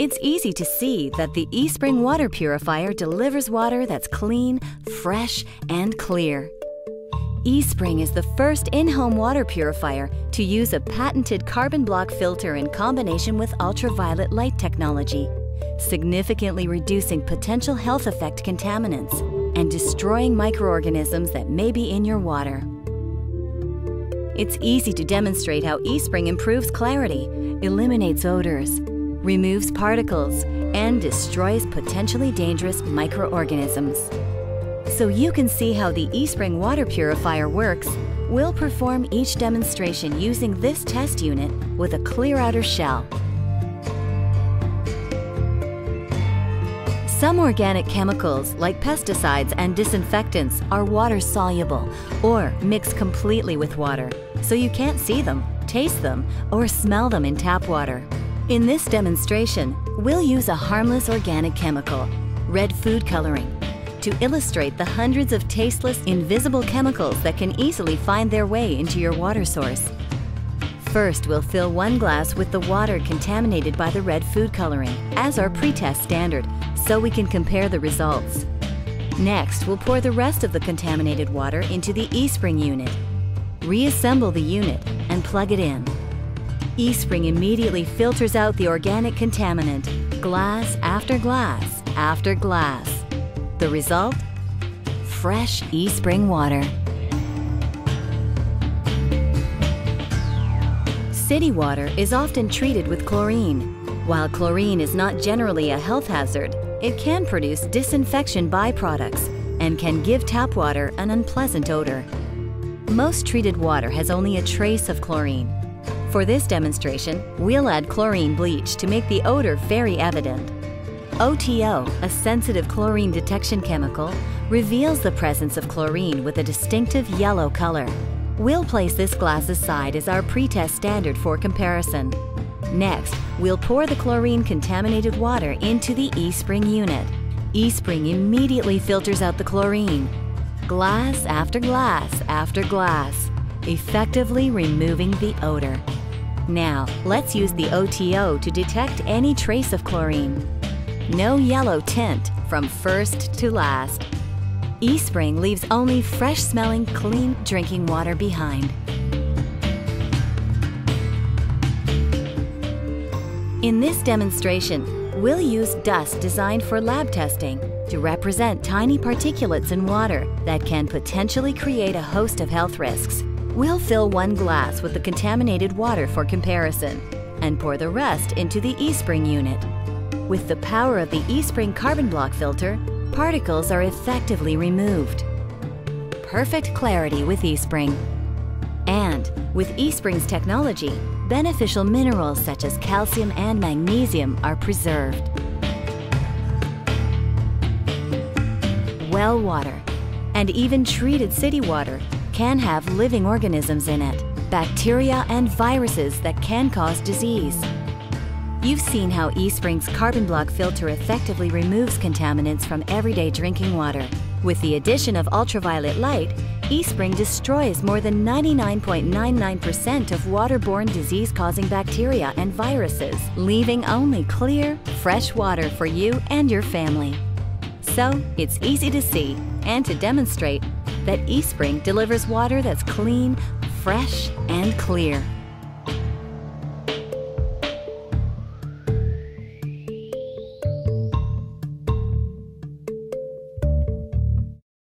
It's easy to see that the eSpring water purifier delivers water that's clean, fresh, and clear. eSpring is the first in-home water purifier to use a patented carbon block filter in combination with ultraviolet light technology, significantly reducing potential health effect contaminants and destroying microorganisms that may be in your water. It's easy to demonstrate how eSpring improves clarity, eliminates odors, removes particles, and destroys potentially dangerous microorganisms. So you can see how the eSpring water purifier works, we'll perform each demonstration using this test unit with a clear outer shell. Some organic chemicals, like pesticides and disinfectants, are water-soluble or mix completely with water, so you can't see them, taste them, or smell them in tap water. In this demonstration, we'll use a harmless organic chemical, red food coloring, to illustrate the hundreds of tasteless, invisible chemicals that can easily find their way into your water source. First, we'll fill one glass with the water contaminated by the red food coloring, as our pre-test standard, so we can compare the results. Next, we'll pour the rest of the contaminated water into the eSpring unit. Reassemble the unit and plug it in. eSpring immediately filters out the organic contaminant, glass after glass after glass. The result? Fresh eSpring water. City water is often treated with chlorine. While chlorine is not generally a health hazard, it can produce disinfection byproducts and can give tap water an unpleasant odor. Most treated water has only a trace of chlorine. For this demonstration, we'll add chlorine bleach to make the odor very evident. OTO, a sensitive chlorine detection chemical, reveals the presence of chlorine with a distinctive yellow color. We'll place this glass aside as our pre-test standard for comparison. Next, we'll pour the chlorine-contaminated water into the eSpring unit. eSpring immediately filters out the chlorine, glass after glass after glass, effectively removing the odor. Now, let's use the OTO to detect any trace of chlorine. No yellow tint from first to last. eSpring leaves only fresh-smelling, clean drinking water behind. In this demonstration, we'll use dust designed for lab testing to represent tiny particulates in water that can potentially create a host of health risks. We'll fill one glass with the contaminated water for comparison and pour the rest into the eSpring unit. With the power of the eSpring carbon block filter, particles are effectively removed. Perfect clarity with eSpring. And with eSpring's technology, beneficial minerals such as calcium and magnesium are preserved. Well water, and even treated city water, can have living organisms in it, bacteria and viruses that can cause disease. You've seen how eSpring's carbon block filter effectively removes contaminants from everyday drinking water. With the addition of ultraviolet light, eSpring destroys more than 99.99% of waterborne disease-causing bacteria and viruses, leaving only clear, fresh water for you and your family. So, it's easy to see and to demonstrate that eSpring delivers water that's clean, fresh, and clear.